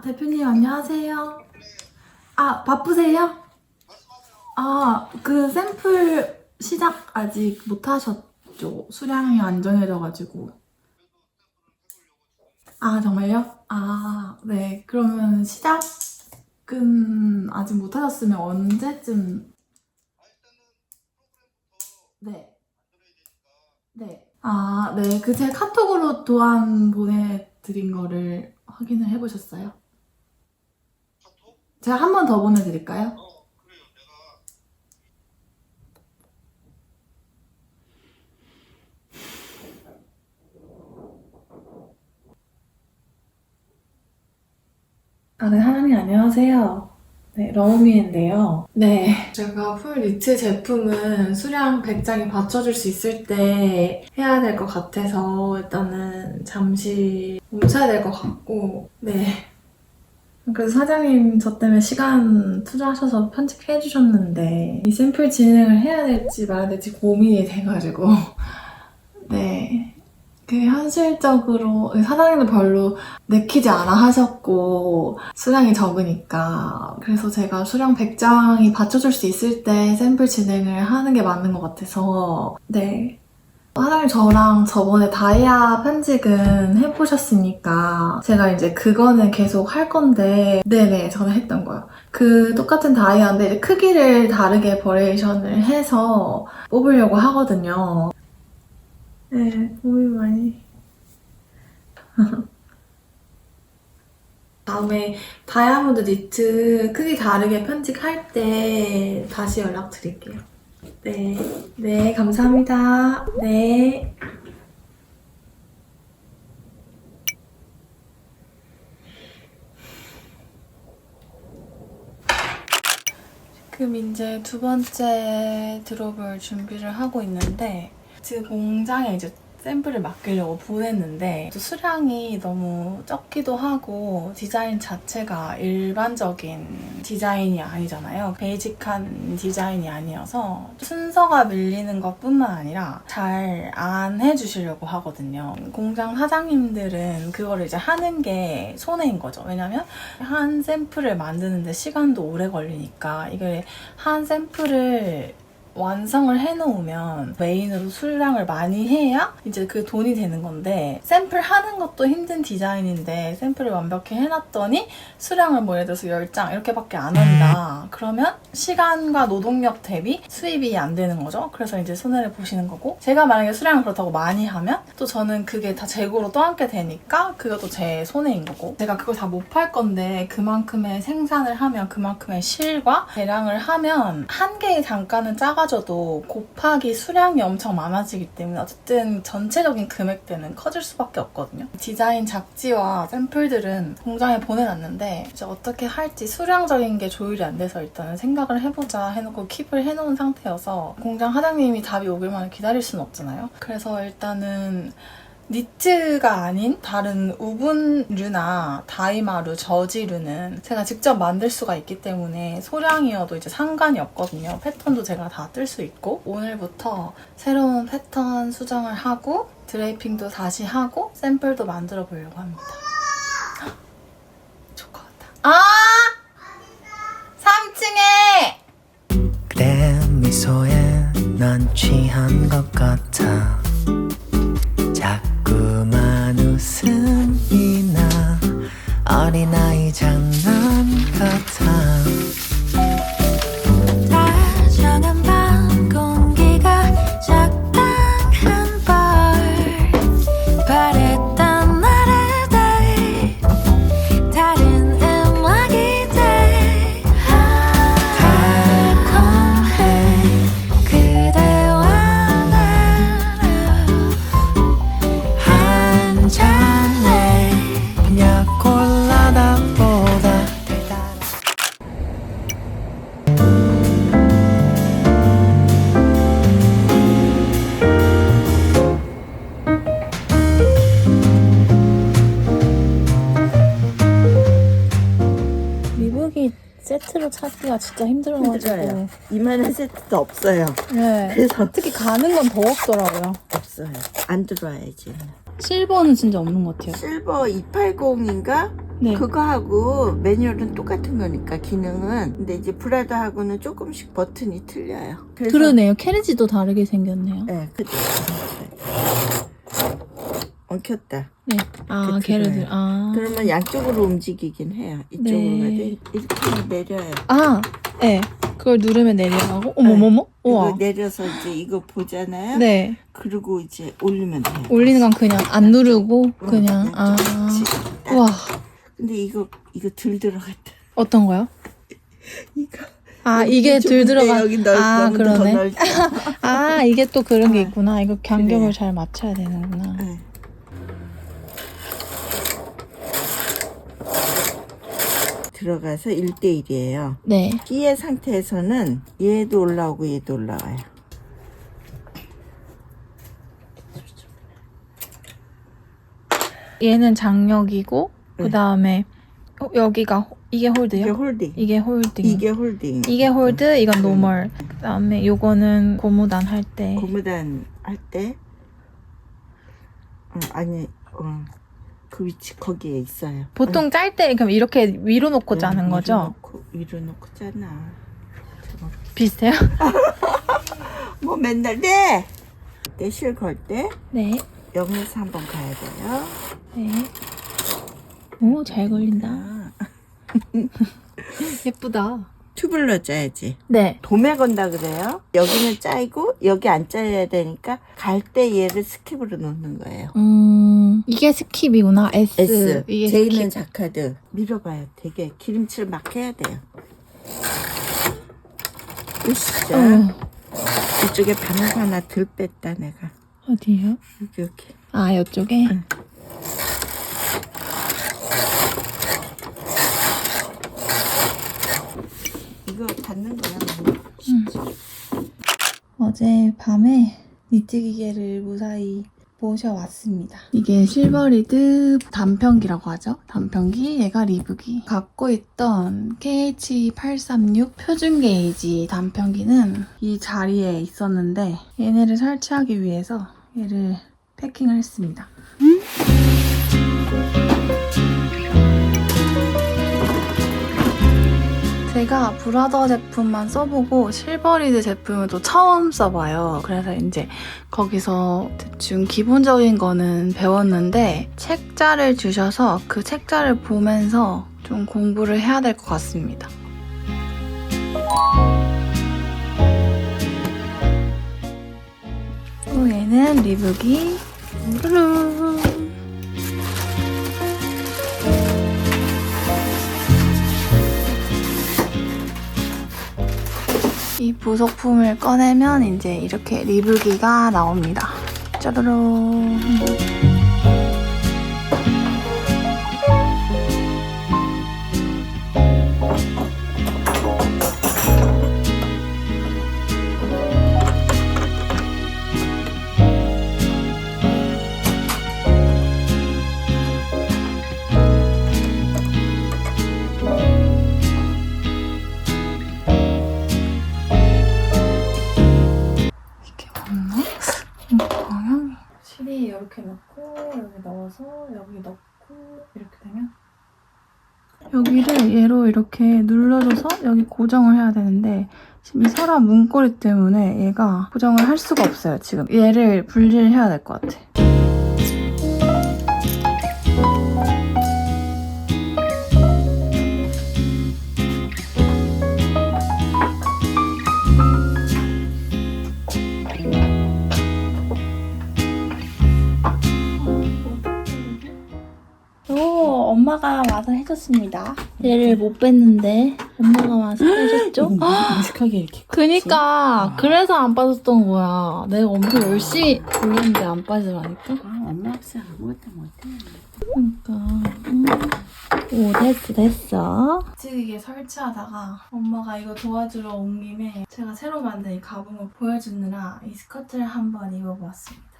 대표님 안녕하세요. 바쁘세요? 그 샘플 시작 아직 못 하셨죠? 수량이 안 정해져가지고. 정말요? 네. 그러면 시작은 아직 못 하셨으면 언제쯤? 네. 네. 네. 제가 카톡으로 도안 보내드린 거를 확인을 해보셨어요? 제가 한 번 더 보내드릴까요? 네, 하나님 안녕하세요. 네, 러우미인데요. 네, 제가 풀 니트 제품은 수량 100장이 받쳐줄 수 있을 때 해야 될 것 같아서 일단은 잠시 멈춰야 될 것 같고, 네. 그래서 사장님 저 때문에 시간 투자하셔서 편집해 주셨는데 이 샘플 진행을 해야 될지 말아야 될지 고민이 돼가지고 네. 현실적으로 사장님도 별로 내키지 않아 하셨고 수량이 적으니까 그래서 제가 수량 100장이 받쳐줄 수 있을 때 샘플 진행을 하는 게 맞는 것 같아서 네. 사장님 저랑 저번에 다이아 편직은 해보셨으니까 제가 이제 그거는 계속 할 건데 네네 저는 했던 거요. 똑같은 다이아인데 이제 크기를 다르게 버레이션을 해서 뽑으려고 하거든요. 네, 고민 많이. 다음에 다이아몬드 니트 크기 다르게 편집할 때 다시 연락드릴게요. 네, 네, 감사합니다. 네. 지금 이제 두 번째 드롭을 준비를 하고 있는데 지금 공장에 이제 샘플을 맡기려고 보냈는데 또 수량이 너무 적기도 하고 디자인 자체가 일반적인 디자인이 아니잖아요. 베이직한 디자인이 아니어서 순서가 밀리는 것뿐만 아니라 잘 안 해주시려고 하거든요. 공장 사장님들은 그거를 이제 하는 게 손해인 거죠. 왜냐면 한 샘플을 만드는데 시간도 오래 걸리니까 이게 한 샘플을 완성을 해놓으면 메인으로 수량을 많이 해야 이제 그 돈이 되는 건데 샘플 하는 것도 힘든 디자인인데 샘플을 완벽히 해놨더니 수량을 뭐 예를 들어서 10장 이렇게밖에 안 한다. 그러면 시간과 노동력 대비 수입이 안 되는 거죠. 그래서 이제 손해를 보시는 거고 제가 만약에 수량을 그렇다고 많이 하면 또 저는 그게 다 재고로 떠안게 되니까 그것도 제 손해인 거고 제가 그걸 다 못 팔 건데 그만큼의 생산을 하면 그만큼의 실과 대량을 하면 한 개의 단가는 작아져도 곱하기 수량이 엄청 많아지기 때문에 어쨌든 전체적인 금액대는 커질 수밖에 없거든요. 디자인 잡지와 샘플들은 공장에 보내놨는데 이제 어떻게 할지 수량적인 게 조율이 안 돼서 일단은 생각을 해보자 해놓고 킵을 해놓은 상태여서 공장 사장님이 답이 오길만 기다릴 수는 없잖아요. 그래서 일단은 니트가 아닌 다른 우분류나 다이마류, 저지류는 제가 직접 만들 수가 있기 때문에 소량이어도 이제 상관이 없거든요. 패턴도 제가 다 뜰 수 있고 오늘부터 새로운 패턴 수정을 하고 드레이핑도 다시 하고 샘플도 만들어 보려고 합니다. 좋을 것 같다. 3층에! 그대 미소에 난 취한 것 같아 자꾸만 웃음이 나 어린아이 장난 같아 다정한 밤 공기가 적당한 bar 바랬던 나를 돼 다른 음악이 돼 달콤해 그대와 한 잔에 약골라다보다 달달한 미국이 세트로 찾기가 진짜 힘들어가지고 힘들어요. 이만한 세트도 없어요. 네. 그래서 특히 가는 건 더 없더라고요. 없어요. 안 들어와야지. 실버는 진짜 없는 것 같아요. 실버 280인가? 네. 그거하고 매뉴얼은 똑같은 거니까 기능은. 근데 이제 브라더하고는 조금씩 버튼이 틀려요. 그래서 그러네요. 캐리지도 다르게 생겼네요. 네, 엉켰다. 네. 아, 그 걔를 들어요. 아. 그러면 양쪽으로 움직이긴 해요. 이쪽으로 네. 가도 이렇게 내려요. 아, 네. 그걸 누르면 내려가고. 어머머머. 우와. 이거 내려서 이제 이거 보잖아요. 네. 그리고 이제 올리면 돼요. 올리는 건 그냥 안 누르고 그냥 응, 아. 그렇지. 딱. 우와. 근데 이거 덜 들어갔다. 어떤 거요? 이거. 아, 여기 이게 들 좁은데 들어가. 여기 아, 너무 더 그러네. 넓다. 아, 이게 또 그런 게 어. 있구나. 이거 간격을 그래요. 잘 맞춰야 되는구나. 네. 들어가서 1대1이에요. 네. 끼의 상태에서는 얘도 올라오고 얘도 올라와요. 얘는 장력이고 네. 그다음에 여기가 이게 홀드요? 이게 홀딩. 이게 홀딩. 이게 홀딩. 이게 홀드, 이건 노멀. 그다음에 요거는 고무단 할 때. 고무단 할 때, 아니, 그 위치 거기에 있어요. 보통 짤 때 그럼 이렇게 위로 놓고 짜는 거죠? 위로 놓고 짜나. 비슷해요? 뭐 맨날 네. 실 걸 때 네. 0에서 한번 가야 돼요. 네. 오, 잘 걸린다. 아, 예쁘다. 튜블러 짜야지. 네. 도매 건다 그래요. 여기는 짜이고 여기 안 짜야 되니까 갈 때 얘를 스킵으로 놓는 거예요. 이게 스킵이구나. S. S. 이게 J는 스킵. 자카드. 밀어봐요. 되게 기름칠 막 해야 돼요. 으쌰. 이쪽에 바늘 하나 덜 뺐다 내가. 어디요? 여기 여기. 아, 이쪽에? 응. 이거 닫는 거야. 어제 밤에 니트 기계를 무사히 모셔왔습니다. 이게 실버리드 단편기라고 하죠. 단편기, 얘가 리브기. 갖고 있던 KH836 표준 게이지 단편기는 이 자리에 있었는데 얘네를 설치하기 위해서 얘를 패킹을 했습니다. 제가 브라더 제품만 써보고 실버리드 제품은 또 처음 써봐요. 그래서 이제 거기서 대충 기본적인 거는 배웠는데 책자를 주셔서 그 책자를 보면서 좀 공부를 해야 될 것 같습니다. 또 얘는 리브기. 루루. 이 부속품을 꺼내면 이제 이렇게 리브기가 나옵니다. 짜르르. 이렇게 맞나? 방향이. 실이 이렇게 넣고 여기 넣어서 여기 넣고 이렇게 되면 여기를 얘로 이렇게 눌러줘서 여기 고정을 해야 되는데 지금 이 서랍 문고리 때문에 얘가 고정을 할 수가 없어요. 지금 얘를 분리를 해야 될 것 같아. 엄마가 와서 해줬습니다. 얘를 못 뺐는데 엄마가 와서 해줬죠? 무식하게 이렇게. 그니까 그래서 안 빠졌던 거야. 내가 엄청 열심히 돌렸는데 안 빠지라니까. 엄마 없어 아무것도 못해. 그러니까. 오, 됐어. 지금 설치하다가 엄마가 이거 도와주러 온 김에 제가 새로 만든 이 가방을 보여주느라 이 스커트를 한번 입어보았습니다.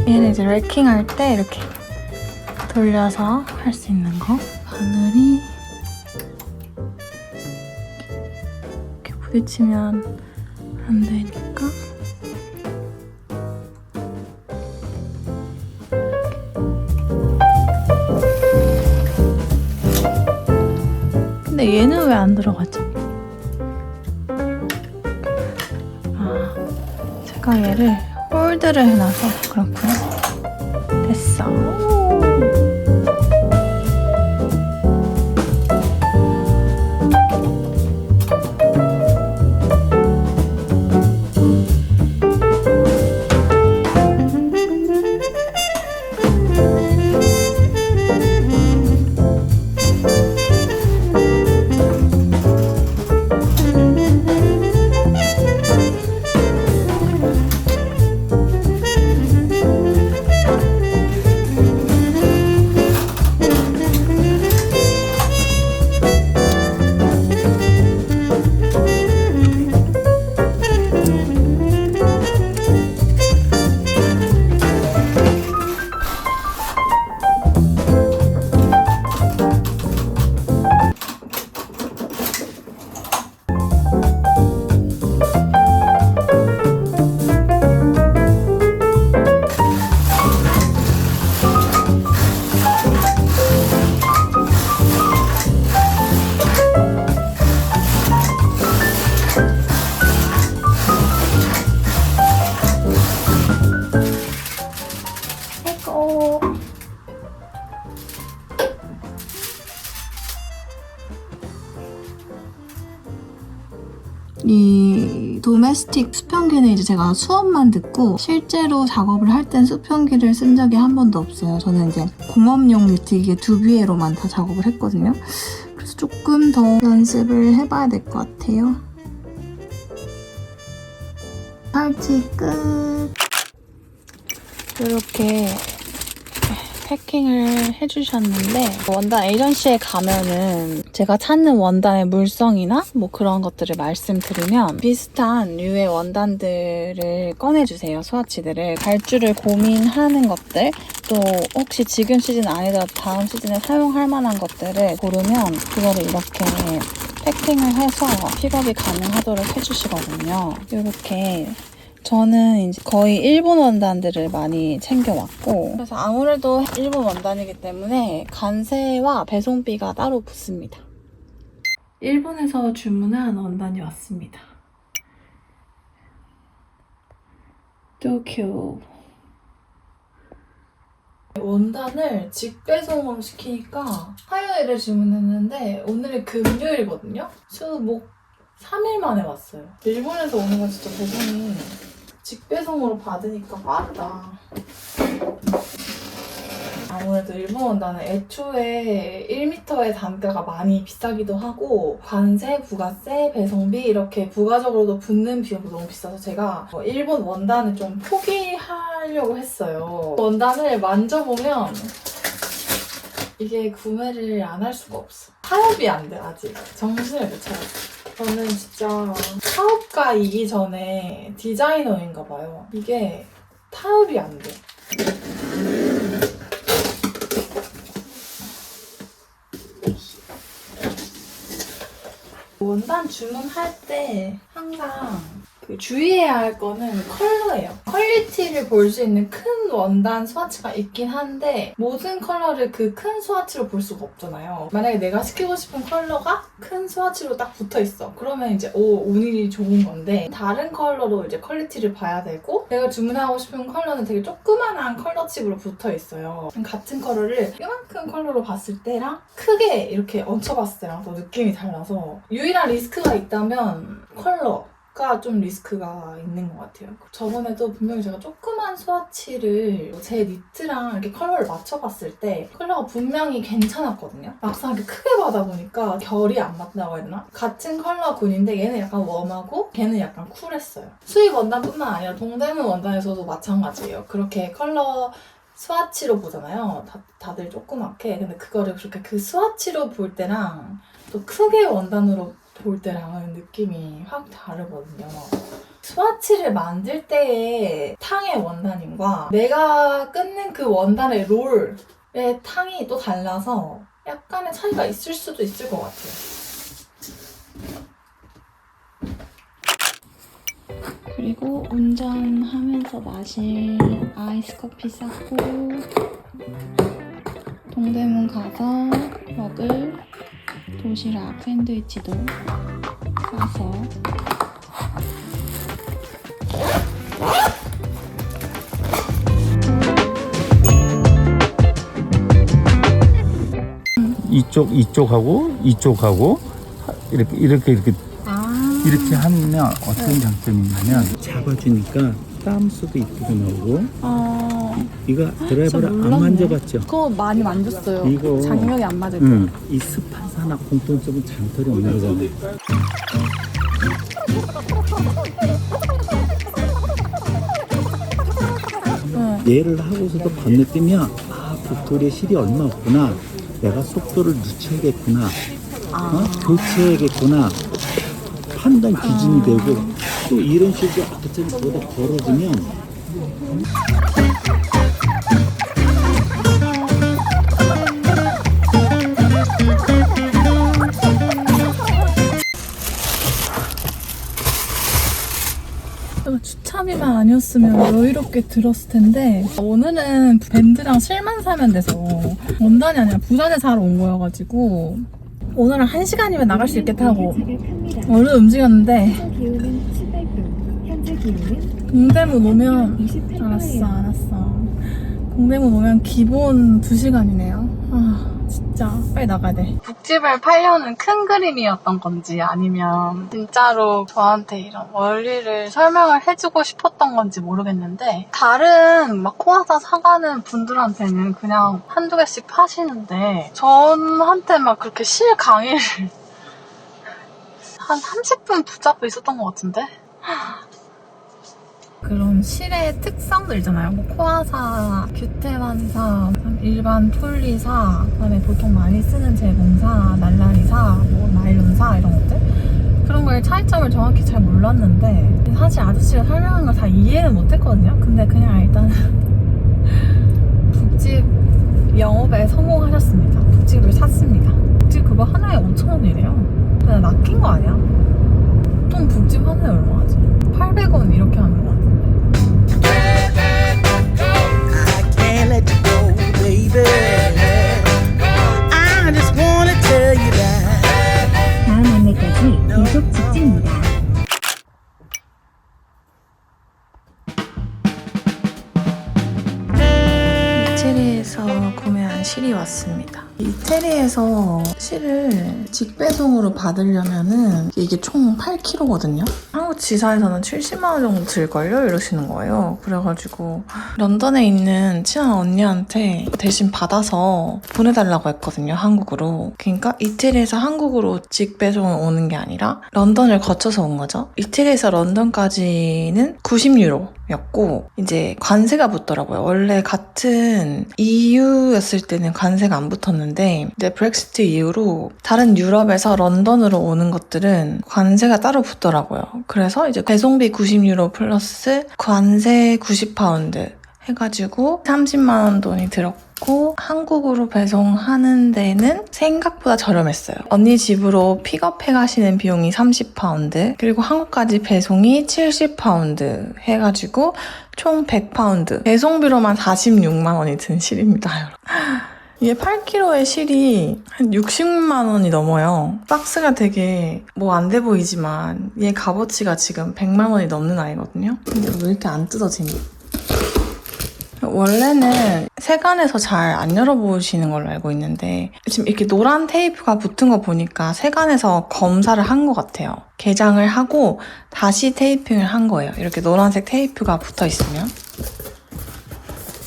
얘는 이제 웰킹할 때 이렇게 돌려서 할 수 있는 거. 바늘이 이렇게 부딪히면 안 되니까. 근데 얘는 왜 안 들어가지? 아, 제가 얘를 홀드를 해놔서 그렇구나. 됐어. 이 도메스틱 수평기는 이제 제가 수업만 듣고 실제로 작업을 할 땐 수평기를 쓴 적이 한 번도 없어요. 저는 이제 공업용 니트기계 두비에로만 다 작업을 했거든요. 그래서 조금 더 연습을 해봐야 될 것 같아요. 팔찌 끝! 이렇게 패킹을 해주셨는데 원단 에이전시에 가면은 제가 찾는 원단의 물성이나 뭐 그런 것들을 말씀드리면 비슷한 류의 원단들을 꺼내주세요. 스와치들을. 발주를 고민하는 것들, 또 혹시 지금 시즌 아니더라도 다음 시즌에 사용할 만한 것들을 고르면 그거를 이렇게 패킹을 해서 픽업이 가능하도록 해주시거든요. 이렇게 저는 이제 거의 일본 원단들을 많이 챙겨왔고, 그래서 아무래도 일본 원단이기 때문에 관세와 배송비가 따로 붙습니다. 일본에서 주문한 원단이 왔습니다. 도쿄. 원단을 직배송으로 시키니까 화요일에 주문했는데 오늘이 금요일이거든요? 수, 목, 3일 만에 왔어요. 일본에서 오는 건 진짜 배송이 직배송으로 받으니까 빠르다. 아무래도 일본 원단은 애초에 1m의 단가가 많이 비싸기도 하고 관세, 부가세, 배송비 이렇게 부가적으로도 붙는 비용도 너무 비싸서 제가 일본 원단을 좀 포기하려고 했어요. 원단을 만져보면 이게 구매를 안 할 수가 없어. 타협이 안 돼, 아직. 정신을 못 차렸어. 저는 진짜 사업가이기 전에 디자이너인가 봐요. 이게 타협이 안 돼. 원단 주문할 때 항상 주의해야 할 거는 컬러예요. 퀄리티를 볼 수 있는 큰 원단 스와치가 있긴 한데 모든 컬러를 그 큰 스와치로 볼 수가 없잖아요. 만약에 내가 시키고 싶은 컬러가 큰 스와치로 딱 붙어있어. 그러면 이제 운이 좋은 건데 다른 컬러로 이제 퀄리티를 봐야 되고 내가 주문하고 싶은 컬러는 되게 조그만한 컬러칩으로 붙어있어요. 같은 컬러를 이만큼 컬러로 봤을 때랑 크게 이렇게 얹혀봤을 때랑 또 느낌이 달라서 유일한 리스크가 있다면 컬러가 좀 리스크가 있는 것 같아요. 저번에도 분명히 제가 조그만 스와치를 제 니트랑 이렇게 컬러를 맞춰봤을 때 컬러가 분명히 괜찮았거든요. 막상 이렇게 크게 받아보니까 결이 안 맞다고 해야 되나? 같은 컬러군인데 얘는 약간 웜하고 걔는 약간 쿨했어요. 수입 원단뿐만 아니라 동대문 원단에서도 마찬가지예요. 그렇게 컬러 스와치로 보잖아요. 다들 조그맣게. 근데 그거를 그렇게 그 스와치로 볼 때랑 또 크게 원단으로 볼 때랑은 느낌이 확 다르거든요. 스와치를 만들 때의 탕의 원단임과 내가 끊는 그 원단의 롤의 탕이 또 달라서 약간의 차이가 있을 수도 있을 것 같아요. 그리고 운전하면서 마실 아이스 커피 쌌고 동대문 가서 먹을 도시락 샌드위치도 싸서 이쪽하고 이렇게 하면 어떤 장점이 있냐면 잡아주니까 땀수도 이쁘게 나오고 이거 드라이버를 안 만져봤죠? 그거 많이 만졌어요. 이거 장력이 안 맞을 때. 이 습한산화 공통점은 장털이 없는 거잖아요. 얘를 하고서도 건너뛰면 빅토리의 실이 얼마 없구나, 내가 속도를 늦춰야겠구나, 교체해야겠구나 판단 기준이 되고, 또 이런 식으로 앞으로 거기다 걸어주면 주차비만 아니었으면 여유롭게 들었을 텐데 오늘은 밴드랑 실만 사면 돼서 원단이 아니라 부산에 사러 온 거여가지고 오늘은 1시간이면 나갈 수 있겠다 하고 얼른 움직였는데 동대문 오면 알았어 동대문 오면 기본 2시간이네요. 진짜 빨리 나가야 돼. 북집을 팔려는 큰 그림이었던 건지 아니면 진짜로 저한테 이런 원리를 설명을 해주고 싶었던 건지 모르겠는데 다른 막 코아사 사가는 분들한테는 그냥 한두 개씩 파시는데 저한테 막 그렇게 실 강의를 한 30분 붙잡고 있었던 것 같은데? 그런 실의 특성들 있잖아요. 뭐 코아사, 규태만사, 일반 폴리사, 그다음에 보통 많이 쓰는 제공사, 날라리사, 뭐 나일론사 이런 것들 그런 거의 차이점을 정확히 잘 몰랐는데 사실 아저씨가 설명한 걸 다 이해는 못했거든요. 근데 그냥 일단 북집 영업에 성공하셨습니다. 북집을 샀습니다. 북집 그거 하나에 5,000원이래요. 그냥 낚인 거 아니야? 보통 북집 하나에 얼마지? 800원 이렇게 하는 거 같은데. Can't let you go, baby. I just wanna tell you that. 다음 안내까지 계속 직진입니다. 이태리에서 구매한 실이 왔습니다. 이태리에서 실을 직배송으로 받으려면은 이게 총 8kg거든요. 한국 지사에서는 70만 원 정도 들걸요? 이러시는 거예요. 그래가지고 런던에 있는 친한 언니한테 대신 받아서 보내달라고 했거든요. 한국으로. 그러니까 이태리에서 한국으로 직배송을 오는 게 아니라 런던을 거쳐서 온 거죠. 이태리에서 런던까지는 90유로였고 이제 관세가 붙더라고요. 원래 같은 EU였을 때는 관세가 안 붙었는데 이제 브렉시트 이후로 다른 유럽에서 런던으로 오는 것들은 관세가 따로 붙더라고요. 그래서 이제 배송비 90유로 플러스 관세 90파운드 해가지고 30만 원 돈이 들었고 한국으로 배송하는 데는 생각보다 저렴했어요. 언니 집으로 픽업해 가시는 비용이 30파운드 그리고 한국까지 배송이 70파운드 해가지고 총 100파운드 배송비로만 46만 원이 든 실입니다. 이게 8kg의 실이 한 60만 원이 넘어요. 박스가 되게 뭐 안 돼 보이지만 얘 값어치가 지금 100만 원이 넘는 아이거든요. 근데 왜 이렇게 안 뜯어지니? 원래는 세간에서 잘 안 열어보시는 걸로 알고 있는데 지금 이렇게 노란 테이프가 붙은 거 보니까 세간에서 검사를 한 것 같아요. 개장을 하고 다시 테이핑을 한 거예요. 이렇게 노란색 테이프가 붙어 있으면.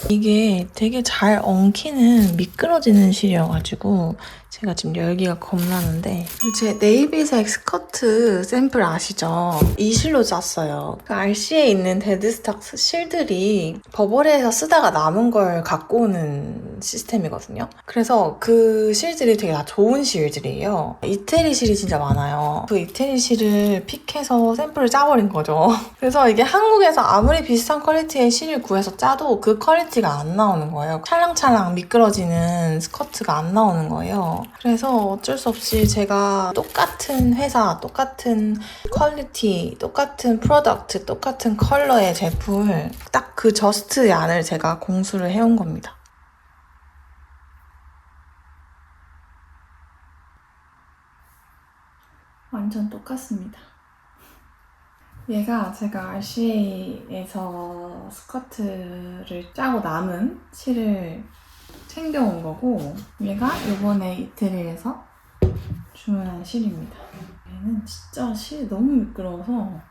이게 되게 잘 엉키는 미끄러지는 실이어가지고 제가 지금 열기가 겁나는데 제 네이비색 스커트 샘플 아시죠? 이 실로 짰어요. 그 RC에 있는 데드스탁 실들이 버버리에서 쓰다가 남은 걸 갖고 오는 시스템이거든요. 그래서 그 실들이 되게 다 좋은 실들이에요. 이태리 실이 진짜 많아요. 그 이태리 실을 픽해서 샘플을 짜버린 거죠. 그래서 이게 한국에서 아무리 비슷한 퀄리티의 실을 구해서 짜도 그 퀄리티가 안 나오는 거예요. 찰랑찰랑 미끄러지는 스커트가 안 나오는 거예요. 그래서 어쩔 수 없이 제가 똑같은 회사, 똑같은 퀄리티, 똑같은 프로덕트, 똑같은 컬러의 제품을 딱 그 저스트 양을 제가 공수를 해온 겁니다. 완전 똑같습니다. 얘가 제가 RCA에서 스커트를 짜고 남은 실을 챙겨온 거고, 얘가 이번에 이태리에서 주문한 실입니다. 얘는 진짜 실이 너무 미끄러워서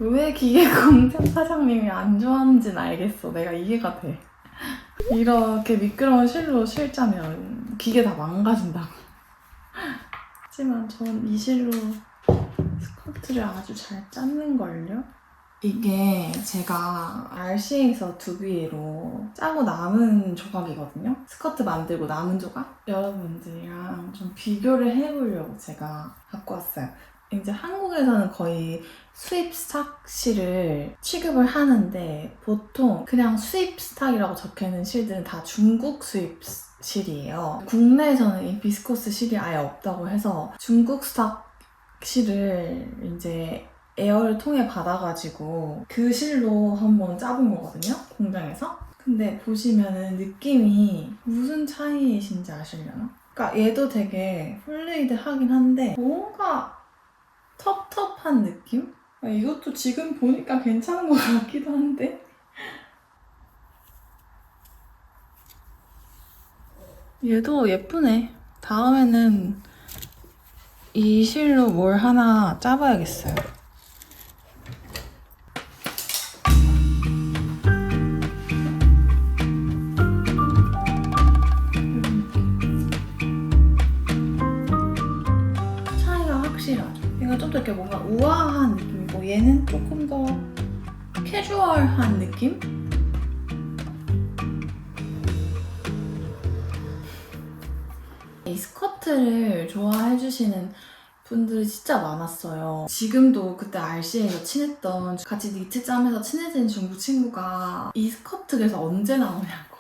왜 기계 공장 사장님이 안 좋아하는지는 알겠어. 내가 이해가 돼. 이렇게 미끄러운 실로 실 짜면 기계 다 망가진다고. 하지만 전 이 실로 스커트를 아주 잘 짰는걸요? 이게 제가 RC에서 두비에로 짜고 남은 조각이거든요? 스커트 만들고 남은 조각? 여러분들이랑 좀 비교를 해보려고 제가 갖고 왔어요. 이제 한국에서는 거의 수입 스탁 실을 취급을 하는데 보통 그냥 수입 스탁이라고 적혀있는 실들은 다 중국 수입 실이에요. 국내에서는 이 비스코스 실이 아예 없다고 해서 중국 스탁 실을 이제 에어를 통해 받아가지고 그 실로 한번 짜본 거거든요, 공장에서. 근데 보시면은 느낌이 무슨 차이이신지 아시려나? 그러니까 얘도 되게 플레이드하긴 한데 뭔가 텁텁한 느낌? 이것도 지금 보니까 괜찮은 것 같기도 한데. 얘도 예쁘네. 다음에는 이 실로 뭘 하나 짜봐야겠어요. 차이가 확실하죠. 얘가 좀 더 이렇게 뭔가 우아한 느낌이고 얘는 조금 더 캐주얼한 느낌? 이 스커트를 좋아해주시는 분들이 진짜 많았어요. 지금도 그때 RC에서 친했던, 같이 니트 짬에서 친해진 중국 친구가 이 스커트에서 언제 나오냐고.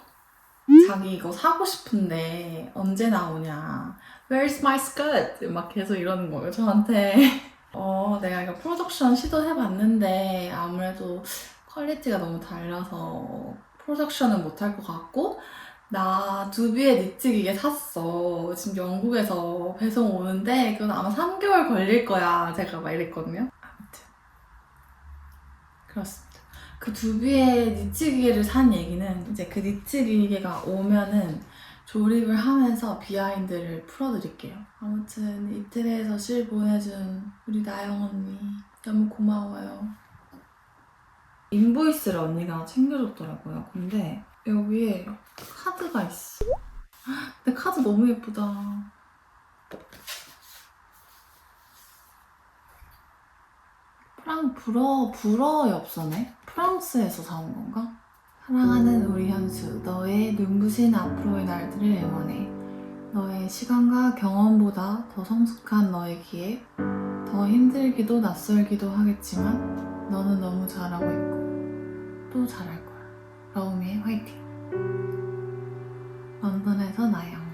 자기 이거 사고 싶은데 언제 나오냐. Where's my skirt? 막 계속 이러는 거예요, 저한테. 내가 이거 프로덕션 시도해봤는데 아무래도 퀄리티가 너무 달라서 프로덕션은 못할 것 같고, 나 두비에 니트 기계 샀어. 지금 영국에서 배송 오는데 그건 아마 3개월 걸릴 거야. 제가 막 이랬거든요. 아무튼 그렇습니다. 그 두비에 니트 기계를 산 얘기는 이제 그 니트 기계가 오면은 조립을 하면서 비하인드를 풀어드릴게요. 아무튼 이태리에서 실 보내준 우리 나영 언니 너무 고마워요. 인보이스를 언니가 챙겨줬더라고요. 근데 여기에 카드가 있어. 근데 카드 너무 예쁘다. 불어 엽서네? 프랑스에서 사온 건가? 사랑하는 우리 현수, 너의 눈부신 앞으로의 날들을 응원해. 너의 시간과 경험보다 더 성숙한 너의 기에 더 힘들기도 낯설기도 하겠지만 너는 너무 잘하고 있고 또 잘할 거야. 러우미의 화이팅! 런던에서 나영.